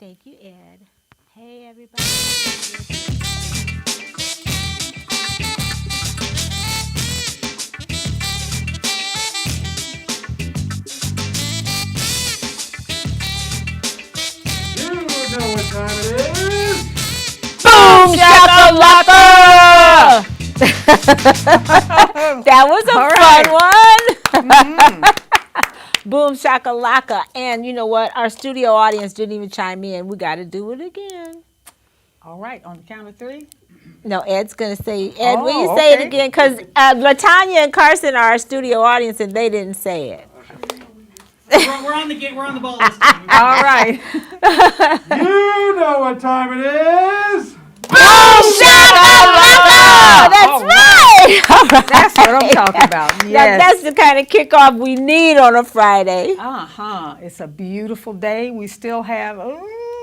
Thank you, Ed. Hey, everybody. You know what time it is. Boom shakalaka! That was a fun one. Boom shakalaka. And you know what? Our studio audience didn't even chime in. We got to do it again. All right, on the count of three. No, Ed's going to say, Ed, will you say it again? Because LaTanya and Carrsan are our studio audience and they didn't say it. We're on the ball this time. All right. You know what time it is. Boom shakalaka! That's right. All right. That's what I'm talking about. Yes. That's the kind of kickoff we need on a Friday. It's a beautiful day. We still have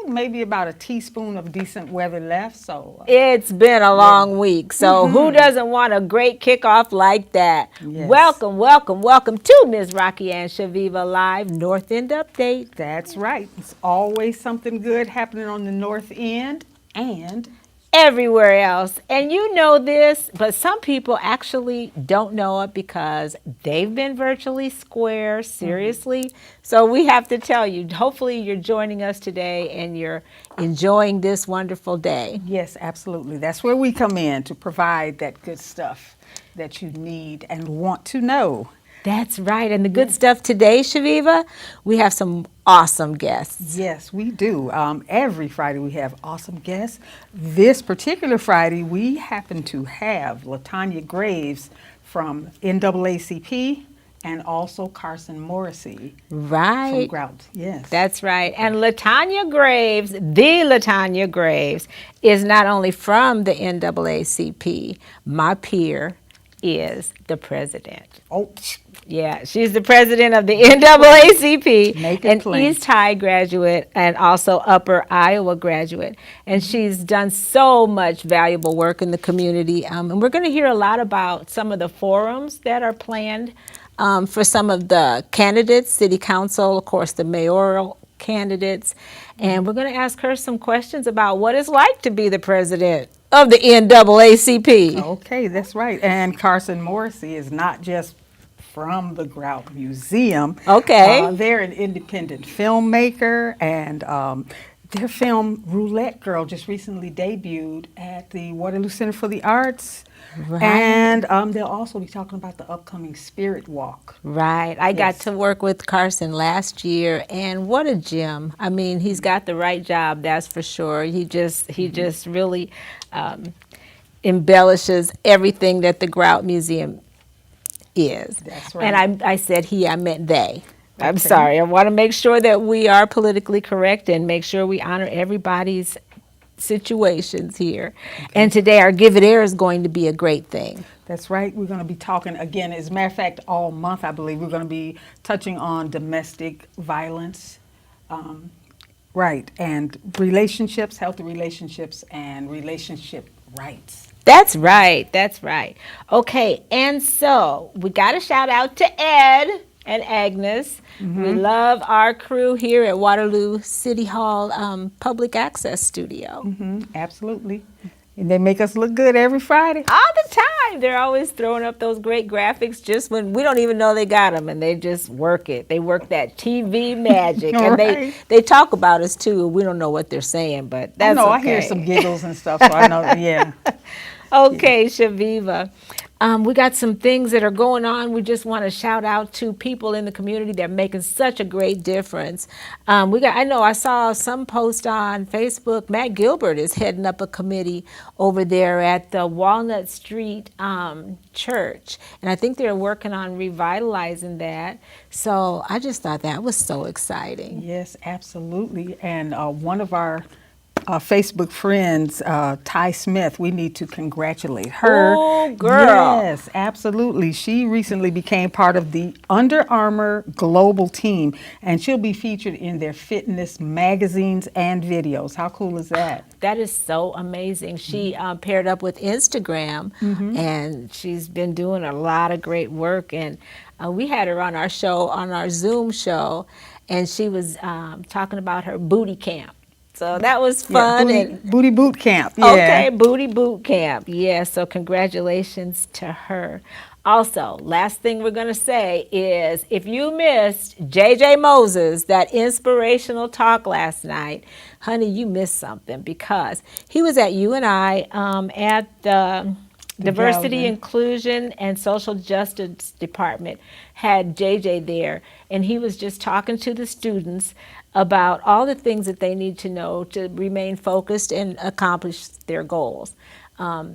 maybe about a teaspoon of decent weather left. So it's been a long week. So who doesn't want a great kickoff like that? Yes. Welcome, welcome, welcome to Ms. Rocki and Chaveevah Live North End Update. That's right. It's always something good happening on the North End and everywhere else. And you know this, but some people actually don't know it because they've been virtually square, seriously. So we have to tell you, hopefully you're joining us today and you're enjoying this wonderful day. Yes, absolutely. That's where we come in to provide that good stuff that you need and want to know. That's right. And the good stuff today, Chaveevah, we have some awesome guests. Yes, we do. Every Friday we have awesome guests. This particular Friday we happen to have LaTanya Graves from NAACP and also Carrsan Morrissey right. from Grout. Yes. That's right. And LaTanya Graves, the LaTanya Graves, is not only from the NAACP, my peer is the president. Oh, yeah, she's the president of the NAACP, an plain. East High graduate and also Upper Iowa graduate. And she's done so much valuable work in the community. And we're going to hear a lot about some of the forums that are planned for some of the candidates, city council, of course, the mayoral candidates. And we're going to ask her some questions about what it's like to be the president of the NAACP. Okay, that's right. And Carrsan Morrissey is not just from the Grout Museum. Okay. They're an independent filmmaker, and their film Roulette Girl just recently debuted at the Waterloo Center for the Arts. Right. And they'll also be talking about the upcoming Spirit Walk. Right. I got to work with Carrsan last year, and what a gem. I mean, he's got the right job, that's for sure. He just really embellishes everything that the Grout Museum is. That's right. And I said he, I meant they. I'm sorry. I want to make sure that we are politically correct and make sure we honor everybody's situations here. Okay. And today our Give It Air is going to be a great thing. That's right. We're going to be talking again, as a matter of fact, all month, I believe, we're going to be touching on domestic violence. Right. And relationships, healthy relationships, and relationship rights. That's right. That's right. Okay. And so we got a shout out to Ed and Agnes. We love our crew here at Waterloo City Hall Public Access Studio. Absolutely. And they make us look good every Friday. All the time. They're always throwing up those great graphics just when we don't even know they got them, and they just work it. They work that TV magic. And they talk about us too. We don't know what they're saying, but that's okay. I hear some giggles and stuff, so I know, yeah. Okay, Chaveevah. We got some things that are going on. We just want to shout out to people in the community that are making such a great difference. I saw some post on Facebook. Matt Gilbert is heading up a committee over there at the Walnut Street Church. And I think they're working on revitalizing that. So I just thought that was so exciting. Yes, absolutely. And one of our Facebook friends, Ty Smith, we need to congratulate her. Oh, girl. Yes, absolutely. She recently became part of the Under Armour global team, and she'll be featured in their fitness magazines and videos. How cool is that? That is so amazing. She paired up with Instagram, and she's been doing a lot of great work. And we had her on our show, on our Zoom show, and she was talking about her booty camp. So that was Yeah, fun. booty boot camp. Yeah. Okay, Booty Boot Camp. Yeah, so congratulations to her. Also, last thing we're going to say is if you missed JJ Moses, that inspirational talk last night, honey, you missed something because he was at UNI at the Diversity, gathering. Inclusion, and Social Justice Department had JJ there, and he was just talking to the students about all the things that they need to know to remain focused and accomplish their goals.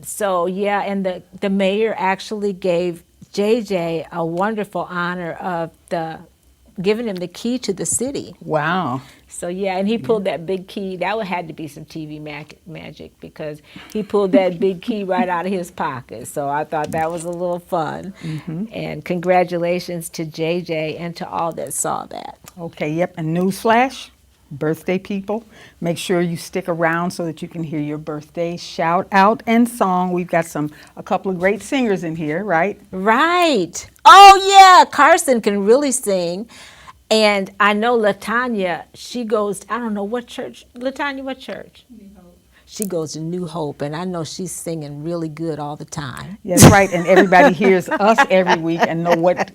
So yeah, and the mayor actually gave JJ a wonderful honor of giving him the key to the city. Wow. So yeah, and he pulled that big key. That would had to be some TV magic because he pulled that big key right out of his pocket. So I thought that was a little fun. And congratulations to JJ and to all that saw that. Okay, yep, and newsflash, birthday people, make sure you stick around so that you can hear your birthday shout out and song. We've got a couple of great singers in here, right? Right. Oh yeah, Carrsan can really sing. And I know LaTanya, she goes, I don't know what church. LaTanya, what church? New Hope. She goes to New Hope, and I know she's singing really good all the time. Yes, right, and everybody hears us every week and know what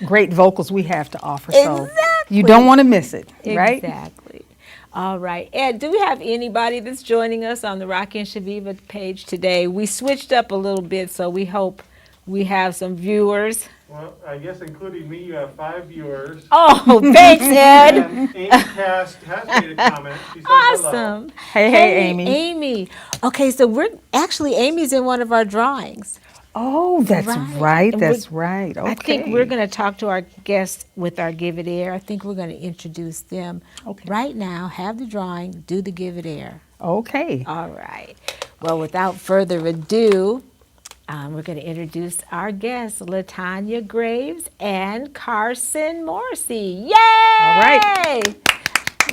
great vocals we have to offer. So Exactly. you don't want to miss it, right? Exactly. All right. Ed, do we have anybody that's joining us on the Rocki and Chaveevah page today? We switched up a little bit, so we hope we have some viewers. Well, I guess including me, you have 5 viewers. Oh, thanks, Ed. And Amy Cast has made a comment. She says hello. Awesome. Hey, Amy. Amy. Okay, so Amy's in one of our drawings. Oh, that's Right. right, And that's right. Okay. I think we're going to talk to our guests with our Give It Air. I think we're going to introduce them Okay. right now. Have the drawing, do the Give It Air. Okay. All right. Well, without further ado, we're going to introduce our guests, LaTanya Graves and Carrsan Morrissey. Yay! All right.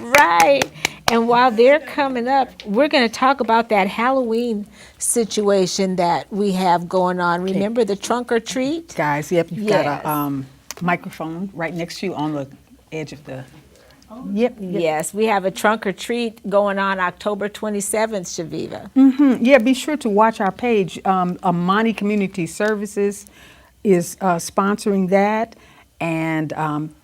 Right. And while they're coming up, we're going to talk about that Halloween situation that we have going on. Remember the trunk or treat? Guys, yep, you've got Yes. a microphone right next to you on the edge of the. Yep. Yes, we have a trunk or treat going on October 27th, Chaveevah. Yeah, be sure to watch our page. Amani Community Services is sponsoring that, and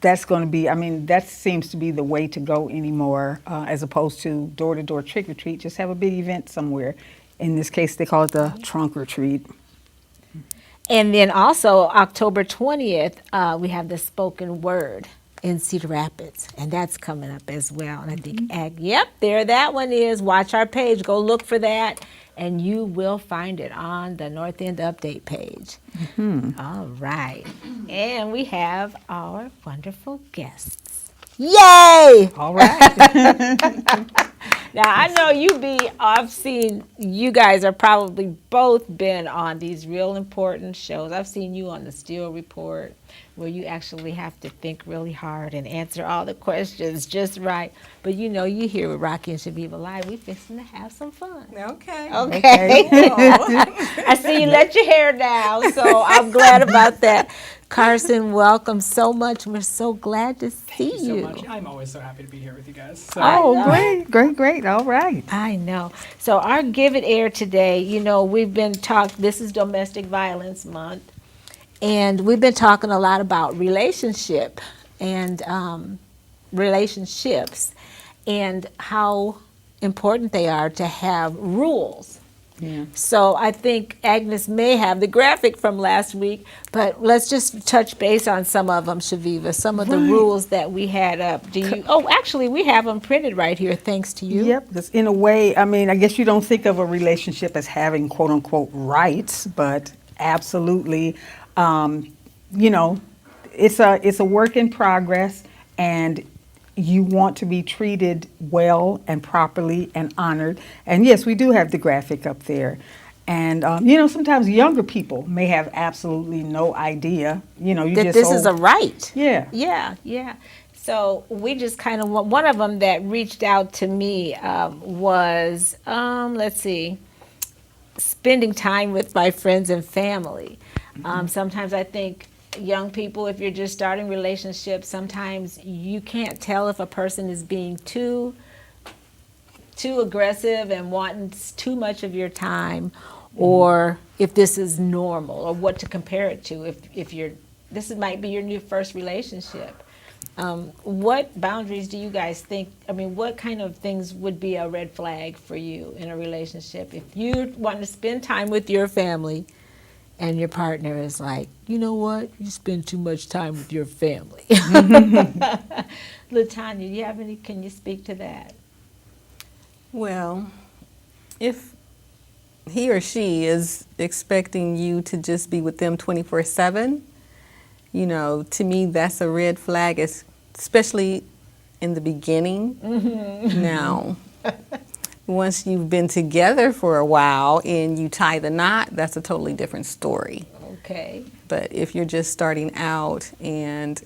that's going to be, that seems to be the way to go anymore, as opposed to door-to-door trick-or-treat. Just have a big event somewhere. In this case, they call it the trunk or treat. And then also October 20th, we have the spoken word in Cedar Rapids, and that's coming up as well. And I think, yep, there that one is. Watch our page. Go look for that, and you will find it on the North End Update page. All right. And we have our wonderful guests. Yay! All right. Now, I know I've seen you guys are probably both been on these real important shows. I've seen you on the Steel Report, where you actually have to think really hard and answer all the questions just right. But you here with Rocki and Chaveevah Live, we fixing to have some fun. Okay. Okay. I see you let your hair down, so I'm glad about that. Carrsan, welcome so much. We're so glad to see Thank you so you. much. I'm always so happy to be here with you guys. So, Oh, great. All right. I know. So our Give It Air today, we've been this is Domestic Violence Month, and we've been talking a lot about relationship and relationships and how important they are to have rules. Yeah. So I think Agnes may have the graphic from last week, but let's just touch base on some of them, Chaveevah, some of the rules that we had up. Actually, we have them printed right here, thanks to you. Yep, because in a way, I guess you don't think of a relationship as having quote unquote rights, but absolutely, it's a work in progress, and you want to be treated well and properly and honored. And yes, we do have the graphic up there. And, sometimes younger people may have absolutely no idea, That this is a right. Yeah. Yeah. So we just kind of, one of them that reached out to me was, spending time with my friends and family. Sometimes I think young people, if you're just starting relationships, sometimes you can't tell if a person is being too too aggressive and wanting too much of your time, or if this is normal, or what to compare it to. If you're, might be your new first relationship. What boundaries do you guys think? I mean, what kind of things would be a red flag for you in a relationship if you want to spend time with your family, and your partner is like, you know what, you spend too much time with your family? LaTanya, do you have any? Can you speak to that? Well, if he or she is expecting you to just be with them 24/7, you know, to me that's a red flag, especially in the beginning. Now, once you've been together for a while and you tie the knot, that's a totally different story. Okay. But if you're just starting out and,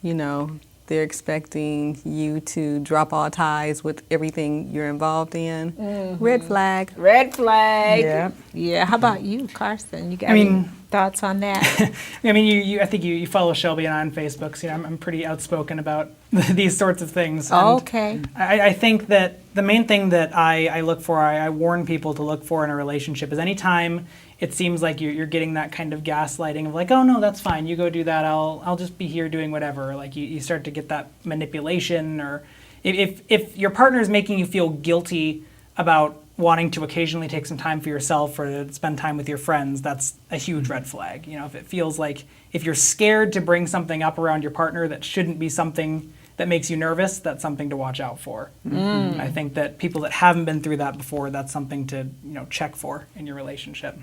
you know, they're expecting you to drop all ties with everything you're involved in, red flag. Red flag. Yeah. Yeah. How about you, Carrsan? You got I mean- any thoughts on that? I mean, I think you follow Shelby and I on Facebook, so I'm pretty outspoken about these sorts of things. And Okay. I think that the main thing that I look for, I warn people to look for in a relationship, is anytime it seems like you're getting that kind of gaslighting of like, oh no, that's fine, you go do that, I'll just be here doing whatever. Like you start to get that manipulation, or if your partner is making you feel guilty about wanting to occasionally take some time for yourself or to spend time with your friends, that's a huge red flag. You know, if it feels like, if you're scared to bring something up around your partner that shouldn't be something that makes you nervous, that's something to watch out for. I think that people that haven't been through that before, that's something to, you know, check for in your relationship.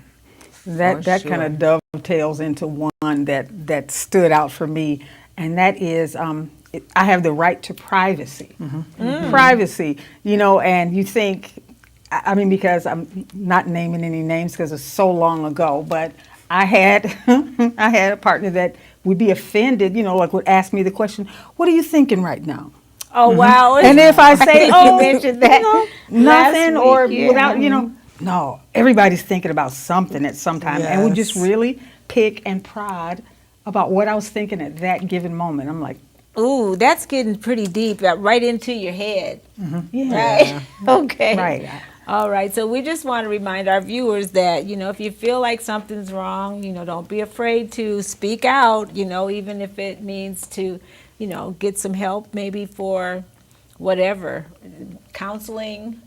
That kind of dovetails into one that stood out for me, and that is I have the right to privacy. Privacy, you know, and you think, I mean, because I'm not naming any names because it's so long ago, but I had I had a partner that would be offended, you know, like would ask me the question, "What are you thinking right now?" Oh wow! And if I say, you "Oh, mentioned that nothing," last or week, yeah. without, you know, no, everybody's thinking about something at some time, and would just Yes. really pick and prod about what I was thinking at that given moment. I'm like, Ooh, that's getting pretty deep, right into your head. yeah, Right. Okay. right. All right. So we just want to remind our viewers that, you know, if you feel like something's wrong, you know, don't be afraid to speak out, you know, even if it means to, you know, get some help maybe for whatever, counseling,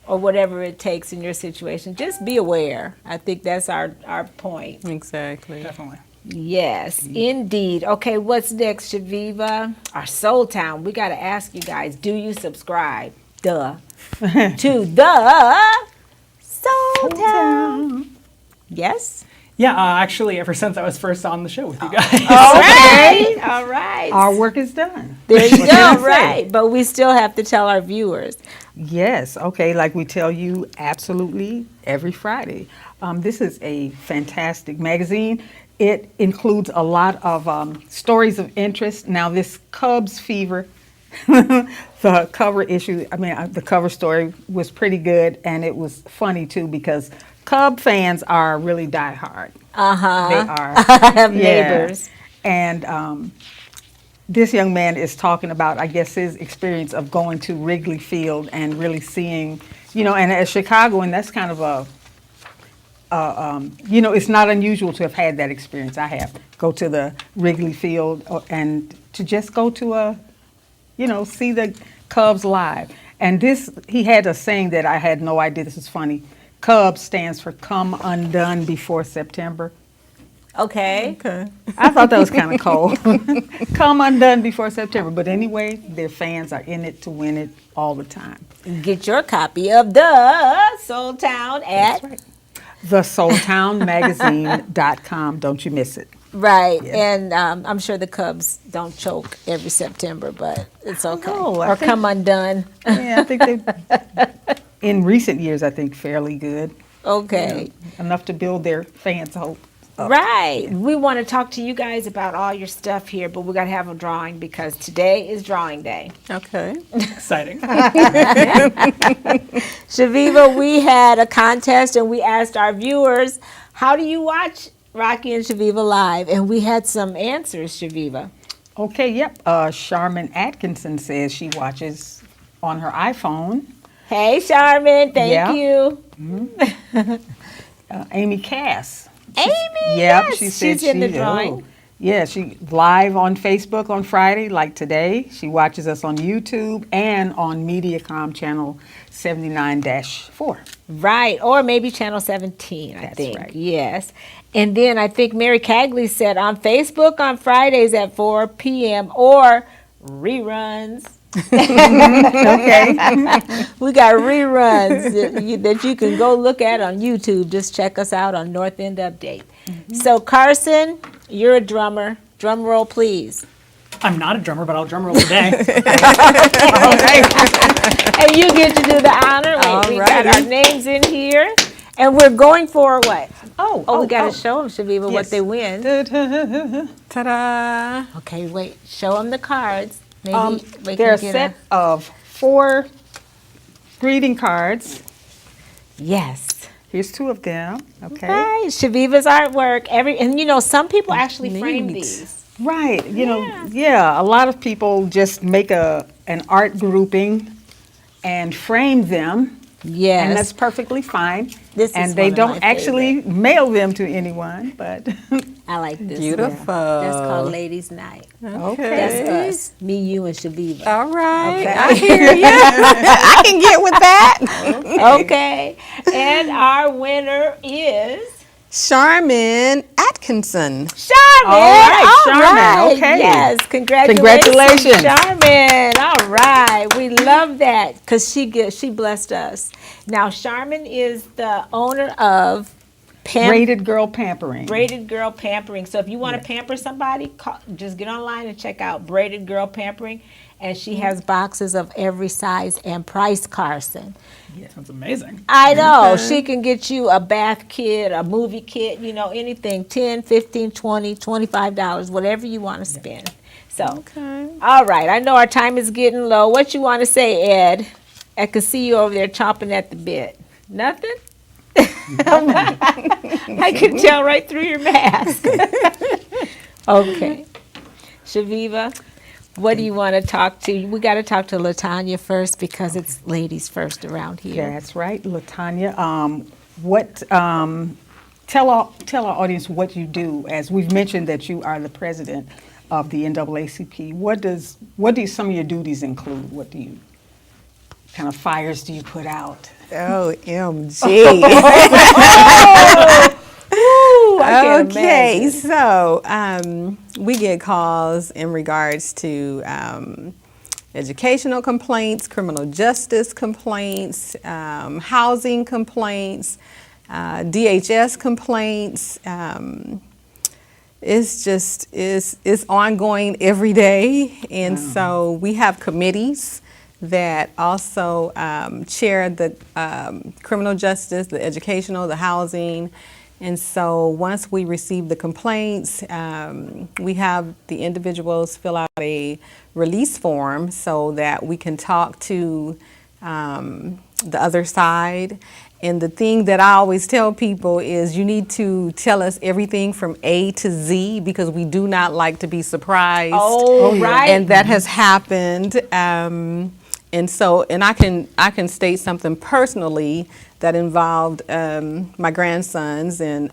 or whatever it takes in your situation. Just be aware. I think that's our point. Exactly. Definitely. Yes, indeed. Okay, what's next, Chaveevah? Our Soul Town. We got to ask you guys, do you subscribe? Duh. To the Soul Town. Yes? Yeah, actually, ever since I was first on the show with you guys. All right. All right. Our work is done. There you What can I go. say? Right. But we still have to tell our viewers. Yes, okay, like we tell you absolutely every Friday. This is a fantastic magazine. It includes a lot of stories of interest. Now, this Cubs fever, the cover issue, I mean, the cover story was pretty good, and it was funny too because Cub fans are really diehard. They are. I have Yeah. neighbors. And this young man is talking about, I guess, his experience of going to Wrigley Field and really seeing, you know, and as Chicagoan, that's kind of a, you know, it's not unusual to have had that experience. I have go to the Wrigley Field and to just go to you know, see the Cubs live. And this, he had a saying that I had no idea. This is funny. Cubs stands for Come Undone Before September. Okay. Okay. I thought that was kind of cold. Come undone before September. But anyway, their fans are in it to win it all the time. Get your copy of the Soul Town at TheSoulTownMagazine.com. Don't you miss it. right, and I'm sure the Cubs don't choke every September, but it's okay. know. I Or think- come undone. Yeah, I think they, in recent years, I think fairly good. Okay. Enough to build their fans' hope. Right. We want to talk to you guys about all your stuff here, but we got to have a drawing because today is drawing day. Okay. Exciting. Chaveevah, we had a contest and we asked our viewers, how do you watch Rocki and Chaveevah live? And we had some answers, Chaveevah. Okay, yep. Charmin Atkinson says she watches on her iPhone. Hey, Charmin, thank Yeah. you. Amy Cass. Amy, Yep, yes, she said she's in the she- drawing. oh. Yeah, she live on Facebook on Friday, like today. She watches us on YouTube and on MediaCom channel 79-4. Right, or maybe Channel 17, I That's think. right. Yes. And then I think Mary Cagley said on Facebook on Fridays at 4 p.m. or reruns. Okay. We got reruns that you can go look at on YouTube. Just check us out on North End Update. So, Carrsan, you're a drummer. Drum roll, please. I'm not a drummer, but I'll drum roll today. And you get to do the honor. Wait, we got our names in here. And we're going for what? Oh, we got to show them, Chaveevah, what Yes. they win. Ta-da! Okay, wait. Show them the cards. Maybe we There are a can get set of 4 greeting cards. Yes. Here's 2 of them. Okay. Right. Chaveevah's artwork. And you know, some people actually frame Neat. these. Right. You know, yeah, a lot of people just make an art grouping and frame them. Yes. And that's perfecally fine. This is and one they of don't my actually mail them to anyone, but I like this. Beautiful. That's called Ladies' Night. okay. That's us. Me, you, and Chaveevah. All right. Okay. I hear you. I can get with that. Okay. And our winner is Charmin Atkinson. Charmin. All right, All Charmin. right. Okay. Yes. Congratulations. Charmin. All right. We love that because she blessed us. Now, Charmin is the owner of Braided Girl Pampering. Braided Girl Pampering. So if you want to pamper somebody, just get online and check out Braided Girl Pampering. And she has boxes of every size and price, Carrsan. Sounds amazing. I know. She can get you a bath kit, a movie kit, you know, anything, $10, $15, $20, $25, whatever you want to spend. So, all right. I know our time is getting low. What you want to say, Ed? I can see you over there chomping at the bit. Nothing? I can tell right through your mask. Okay. Chaveevah, what do you want to talk to? We got to talk to LaTanya first because it's ladies first around here. That's right, LaTanya. Tell our audience what you do. As we've mentioned that you are the president of the NAACP. What do some of your duties include? What kind of fires do you put out? OMG. I can't Okay, imagine. so we get calls in regards to educational complaints, criminal justice complaints, housing complaints, DHS complaints. It's ongoing every day, and so we have committees that also chair the criminal justice, the educational, the housing. And so once we receive the complaints, we have the individuals fill out a release form so that we can talk to the other side. And the thing that I always tell people is you need to tell us everything from A to Z because we do not like to be surprised. Oh, right. And that has happened. And I can state something personally that involved my grandsons, and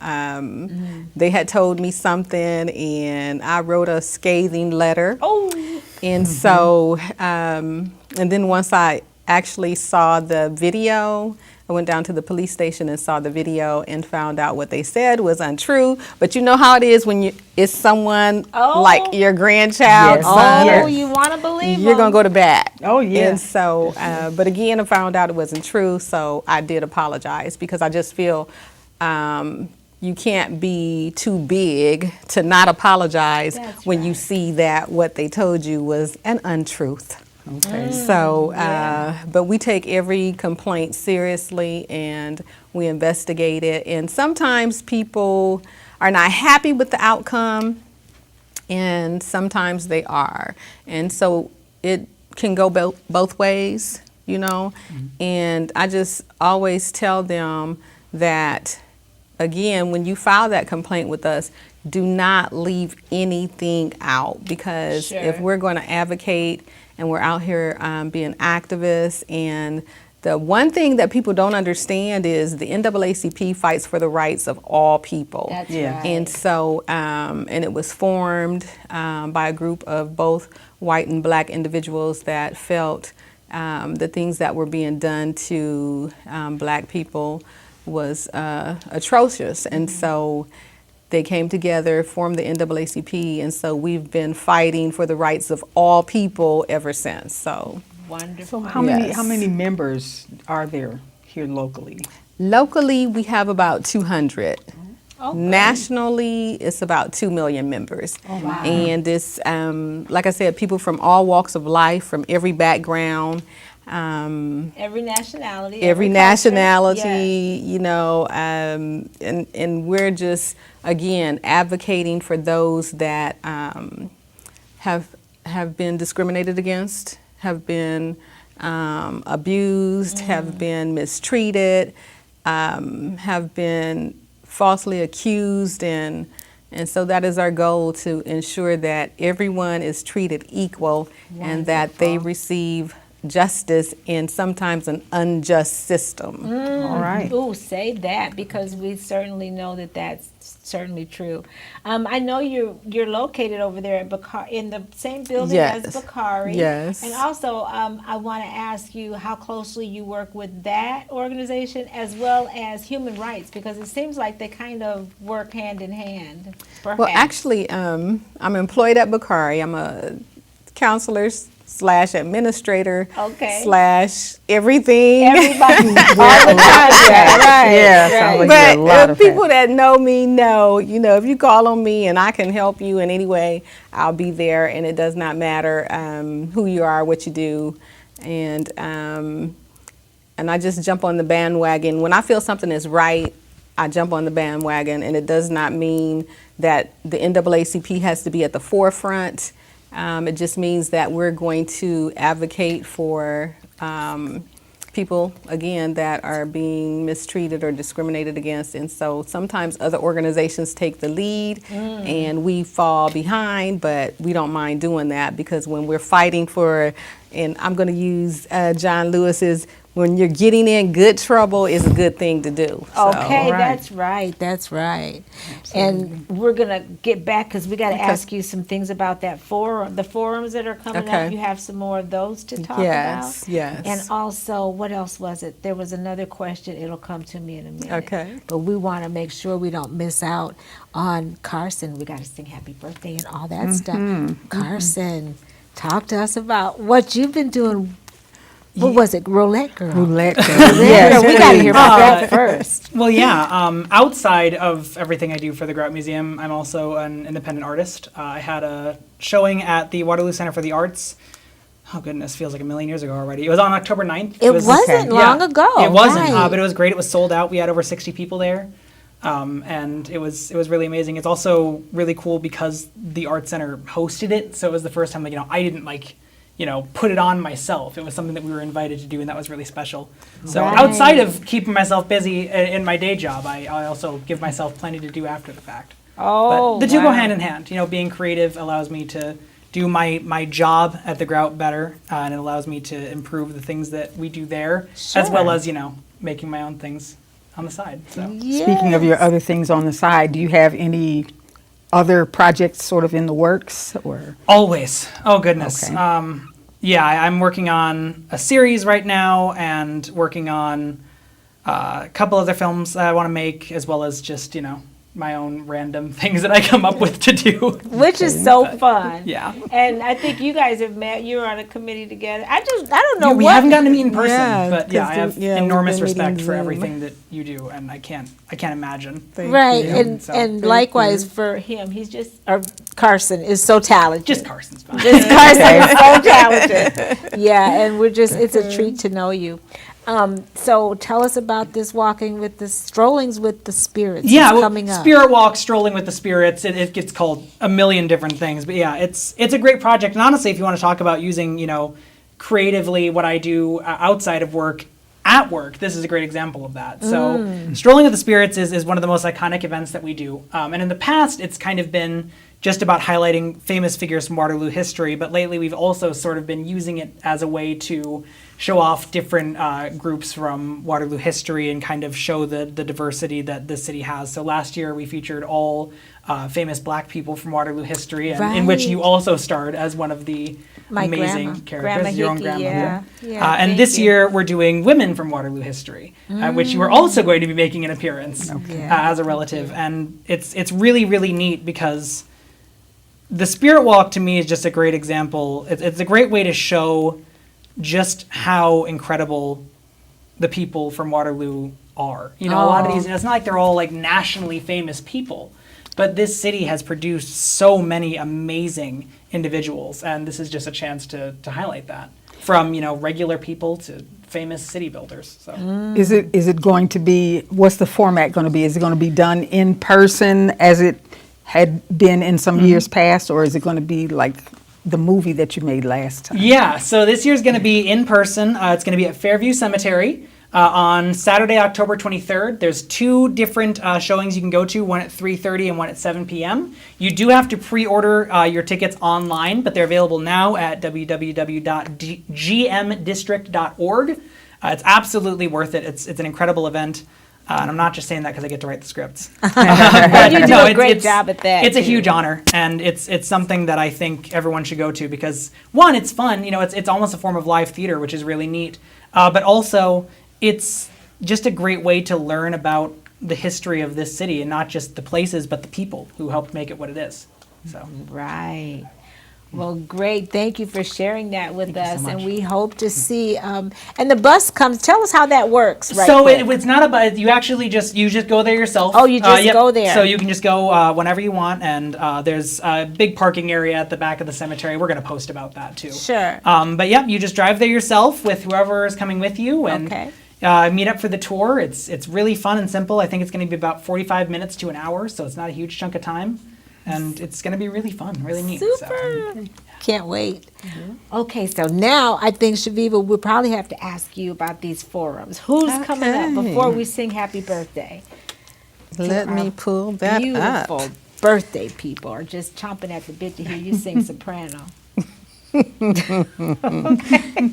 they had told me something, and I wrote a scathing letter. Oh. And so, and then once I actually saw the video, I went down to the police station and saw the video and found out what they said was untrue. But you know how it is when it's someone like your grandchild, Yes. son, Oh, or you want to believe you're going to go to bat. Oh, yeah. And so, but again, I found out it wasn't true, so I did apologize because I just feel you can't be too big to not apologize That's when you right. see that what they told you was an untruth. Okay. So, but we take every complaint seriously and we investigate it. And sometimes people are not happy with the outcome, and sometimes they are. And so it can go both ways, you know. And I just always tell them that, again, when you file that complaint with us, do not leave anything out, because Sure. if we're going to advocate and we're out here being activists. And the one thing that people don't understand is the NAACP fights for the rights of all people. That's Yeah. right. And so, and it was formed by a group of both white and black individuals that felt the things that were being done to black people was atrocious. And so they came together, formed the NAACP, and so we've been fighting for the rights of all people ever since. So Wonderful. So how many members are there here locally? locally, we have about 200. Okay. Nationally, it's about 2 million members. Oh, wow. And it's, like I said, people from all walks of life, from every background, Every nationality. every culture. nationality, you know, and we're just, again, advocating for those that have been discriminated against, have been abused, have been mistreated, have been falsely accused, and so that is our goal, to ensure that everyone is treated equal and that they receive justice in sometimes an unjust system. All right. Ooh, say that, because we certainly know that that's certainly true. I know you're located over there at in the same building as Yes. Bakari. Yes. And also, I want to ask you how closely you work with that organization as well as human rights, because it seems like they kind of work hand in hand. Perhaps. Well, actually, I'm employed at Bakari. I'm a counselor / administrator Okay. / everything. Everybody, all the time. Right. Yeah, sounds like But you do a lot of people that know me know, you know, if you call on me and I can help you in any way, I'll be there, and it does not matter who you are, what you do, and I just jump on the bandwagon when I feel something is right. I jump on the bandwagon, and it does not mean that the NAACP has to be at the forefront. It just means that we're going to advocate for people, again, that are being mistreated or discriminated against. And so sometimes other organizations take the lead and we fall behind, but we don't mind doing that, because when we're fighting for, and I'm going to use John Lewis's, when you're getting in good trouble is a good thing to do. So, Okay, right. that's right. That's right. And we're gonna get back, because we got to ask you some things about that forum, the forums that are coming Okay. up. You have some more of those to talk Yes, about. yes. And also, what else was it? There was another question. It'll come to me in a minute. Okay. But we want to make sure we don't miss out on Carrsan. We got to sing happy birthday and all that stuff. Carrsan, talk to us about what you've been doing. What was it? Roulette Girl. Roulette. Yes, we got to hear about that first. Well, yeah. Outside of everything I do for the Grout Museum, I'm also an independent artist. I had a showing at the Waterloo Center for the Arts. Oh, goodness, feels like a million years ago already. It was on October 9th. It wasn't long ago. It wasn't, right. but it was great. It was sold out. We had over 60 people there. And it was really amazing. It's also really cool because the Art Center hosted it. So it was the first time, I didn't put it on myself. It was something that we were invited to do, and that was really special. So Right. outside of keeping myself busy in my day job, I also give myself plenty to do after the fact. Oh, But the two go wow. hand in hand. Being creative allows me to do my job at the Grout better, and it allows me to improve the things that we do there, as well Sure. as, making my own things on the side. So. Speaking of your other things on the side, do you have any other projects sort of in the works, or? Always. Oh, goodness. Okay. I'm working on a series right now and working on a couple other films that I want to make, as well as just, my own random things that I come up with to do. Which is so fun. Yeah. And I think you guys have met. You're on a committee together. I don't know We what. haven't gotten to meet in person, Yeah, but yeah, I 'cause have yeah, we've enormous been meeting respect for Zoom. everything that you do, and I can't imagine. Right, you. and So- and likewise for him, Carrsan is so talented. Just Carson's fine. Just Carrsan is so talented. Yeah, and it's a treat to know you. So tell us about this strollings with the spirits. Yeah, It's coming up. Spirit Walk, Strolling with the Spirits. It gets called a million different things, but yeah, it's a great project. And honestly, if you want to talk about using, creatively what I do outside of work, at work, this is a great example of that. So Strolling with the Spirits is one of the most iconic events that we do. And in the past, it's kind of been just about highlighting famous figures from Waterloo history, but lately we've also sort of been using it as a way to show off different groups from Waterloo history and kind of show the diversity that the city has. So last year we featured all famous Black people from Waterloo history, and in which you Right. also starred as one of the My amazing grandma, characters, Grandma your own Hickey, grandmother. yeah. And Thank this you. year we're doing women from Waterloo history, which you are also going to be making an appearance Yeah. as a relative. And it's really, really neat because the Spirit Walk to me is just a great example. It's a great way to show just how incredible the people from Waterloo are. You know, a lot of these, it's not like they're all like nationally famous people, but this city has produced so many amazing individuals, and this is just a chance to highlight that, from, you know, regular people to famous city builders. So Is it going to be, what's the format going to be? Is it going to be done in person as it had been in some years past, or is it going to be like the movie that you made last time? yeah, so this year's going to be in person. It's going to be at Fairview Cemetery on Saturday, October 23rd. There's two different showings you can go to, one at 3:30 and one at 7 p.m. You do have to pre-order your tickets online, but they're available now at www.gmdistrict.org. It's absolutely worth it. It's an incredible event. And I'm not just saying that because I get to write the scripts. Well, you do No, a great job at that. It's a too. huge honor, and it's something that I think everyone should go to because, one, it's fun. You know, it's almost a form of live theater, which is really neat. But also, it's just a great way to learn about the history of this city, and not just the places, but the people who helped make it what it is. So. Right. Well, great. Thank you for sharing that with Thank you so us. much. And we hope to see, and the bus comes, tell us how that works, right? So quick. it's not about, you actually just go there yourself. Oh, you just Yep. go there. So you can just go whenever you want, and there's a big parking area at the back of the cemetery. We're going to post about that too. Sure. But yeah, you just drive there yourself with whoever is coming with you, and Okay. meet up for the tour. It's really fun and simple. I think it's going to be about 45 minutes to an hour, so it's not a huge chunk of time, and it's going to be really fun, really neat. So. Super. Can't wait. Okay, so now I think, Chaveevah, we'll probably have to ask you about these forums. Who's coming up Okay. before we sing happy birthday? Let me pull that Beautiful up. birthday people are just chomping at the bit to hear you sing soprano.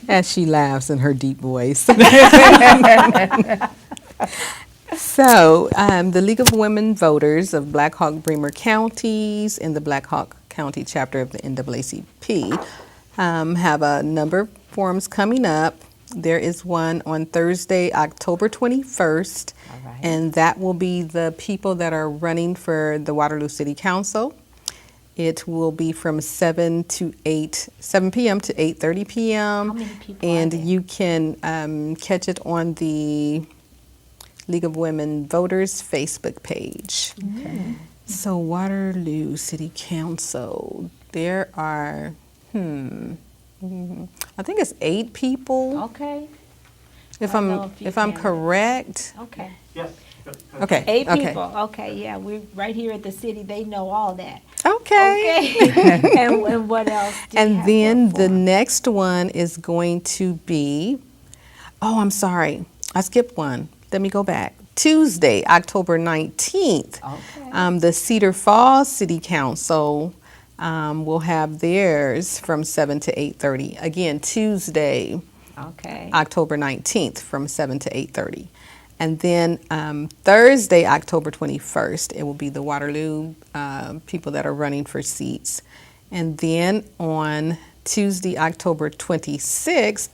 As she laughs in her deep voice. So, the League of Women Voters of Black Hawk Bremer Counties and the Black Hawk County chapter of the NAACP have a number of forums coming up. There is one on Thursday, October 21st, and that will be the people that are running for the Waterloo City Council. It will be from 7 p.m. to 8:30 p.m. How many people are And there? you can catch it on the League of Women Voters Facebook page. So Waterloo City Council, there are, I think it's 8 people, Okay, if I know if you I'm can. correct. okay. Yes. Good. Okay. 8 okay. people. Okay, yeah, we're right here at the city. They know all that. Okay. Okay. and what else? Do you And have then for the us? next one is going to be, oh, I'm sorry, I skipped one. Let me go back. Tuesday, October 19th. Okay. The Cedar Falls City Council will have theirs from 7 to 8:30. Again, Tuesday, Okay. October 19th from 7 to 8:30. And then Thursday, October 21st, it will be the Waterloo people that are running for seats. And then on Tuesday, October 26th,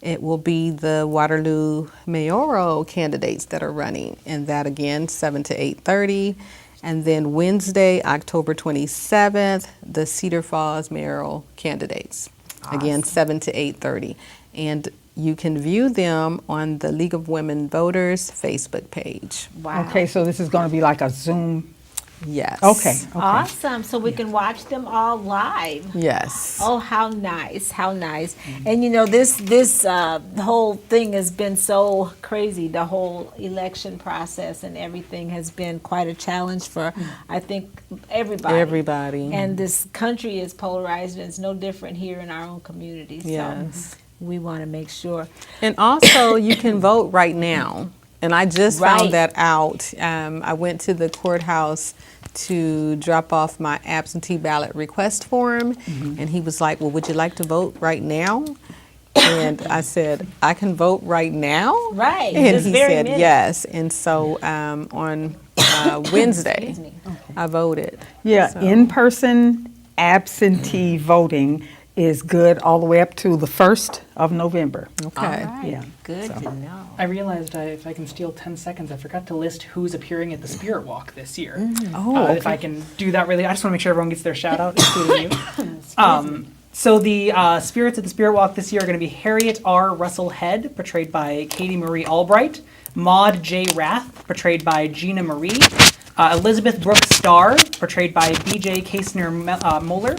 it will be the Waterloo mayoral candidates that are running. And that again, 7 to 8:30. And then Wednesday, October 27th, the Cedar Falls mayoral candidates. Again, 7 to 8:30. And you can view them on the League of Women Voters Facebook page. Wow. Okay, so this is going to be like a Zoom. Yes. Okay. Awesome. So we can watch them all live. Yes. Oh, how nice! How nice! And you know, this whole thing has been so crazy. The whole election process and everything has been quite a challenge for, I think, everybody. Everybody. And this country is polarized, and it's no different here in our own community. So Yes. we want to make sure. And also, you can vote right now. And I just Right. found that out. I went to the courthouse to drop off my absentee ballot request form, and he was like, well, would you like to vote right now? And I said, I can vote right now? Right, And this he very said, minute. yes. And so on Wednesday, I voted. Yeah, So- in-person absentee voting is good all the way up to the 1st of November. Okay. Yeah. Good to know. I realized if I can steal 10 seconds, I forgot to list who's appearing at the Spirit Walk this year. Oh, If I can do that really, I just want to make sure everyone gets their shout out, including you. So the spirits at the Spirit Walk this year are going to be Harriet R. Russell Head, portrayed by Katie Marie Albright, Maud J. Rath, portrayed by Gina Marie, Elizabeth Brooke Starr, portrayed by B.J. Kaesner Muller,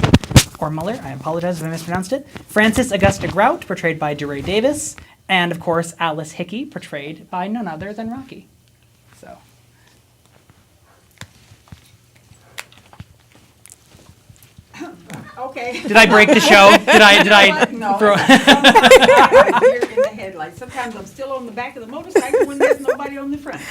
I apologize if I mispronounced it, Frances Augusta Grout, portrayed by DeRay Davis, and of course Alice Hickey, portrayed by none other than Rocki. So. Okay. Did I break the show? Did I No. throw? Here in the headlights. Sometimes I'm still on the back of the motorcycle when there's nobody on the front.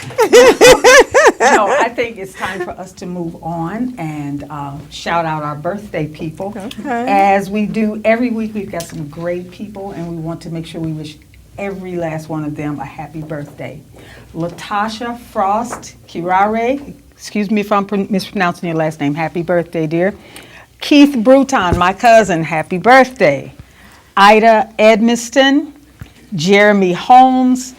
No, I think it's time for us to move on and shout out our birthday people. As we do every week, we've got some great people, and we want to make sure we wish every last one of them a happy birthday. Latasha Frost Kirare, excuse me if I'm mispronouncing your last name, happy birthday, dear. Keith Bruton, my cousin, happy birthday. Ida Edmiston, Jeremy Holmes,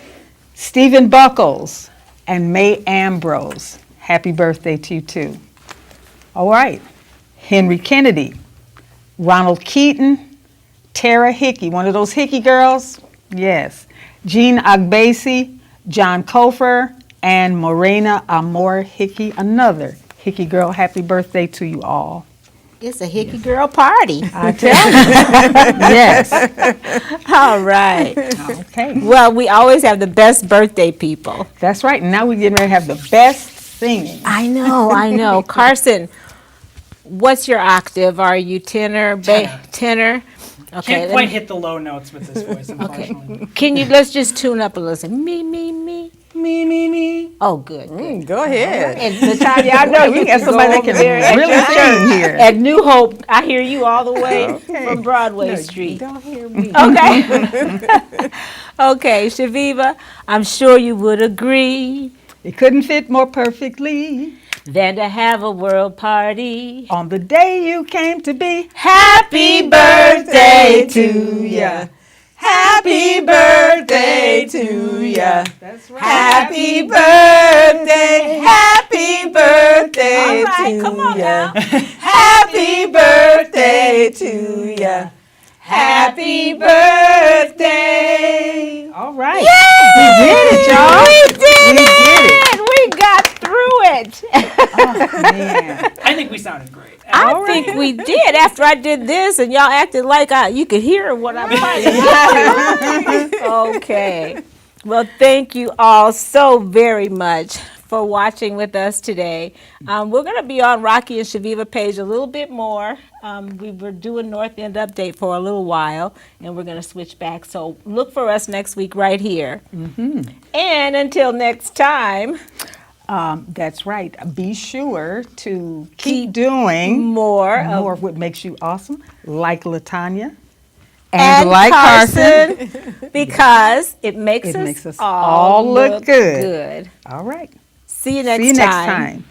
Stephen Buckles, and May Ambrose. Happy birthday to you too. All right. Henry Kennedy, Ronald Keaton, Tara Hickey, one of those Hickey girls? Yes. Jean Agbasi, John Kofer, and Morena Amor Hickey, another Hickey girl. Happy birthday to you all. It's a Hickey Girl party. I tell you. Yes. All right. Okay. Well, we always have the best birthday people. That's right. And now we're getting ready to have the best singing. I know. Carrsan, what's your octave? Are you tenor? Tenor? Okay. Can't let quite me- hit the low notes with this voice, unfortunately. Can you, let's just tune up a little. Me, me, me. Me, me, me. Oh, good. Go ahead. And LaTanya, I know We you got can somebody go that can over there at really your sing church. here. At New Hope, I hear you all the way from Broadway Street. Don't hear me. Okay. Okay, Chaveevah, I'm sure you would agree It couldn't fit more perfectly than to have a world party. on the day you came to be. Happy birthday to ya. Happy birthday to ya. That's right. Happy birthday. Happy birthday All right, to come on ya. now. Happy birthday to ya. Happy birthday. All right. We did it, y'all. We did We it. We got through it. Man. I think we sounded great. I think we did after I did this and y'all acted like you could hear what I'm saying. Okay. Well, thank you all so very much for watching with us today. We're going to be on Rocki and Chaveevah page a little bit more. We were doing North End Update for a little while, and we're going to switch back. So look for us next week right here. And until next time, That's right. Be sure to keep doing more of what makes you awesome, like LaTanya and like Carrsan, because it makes It us makes us all all look good. good. All right. See you next See you next time. time.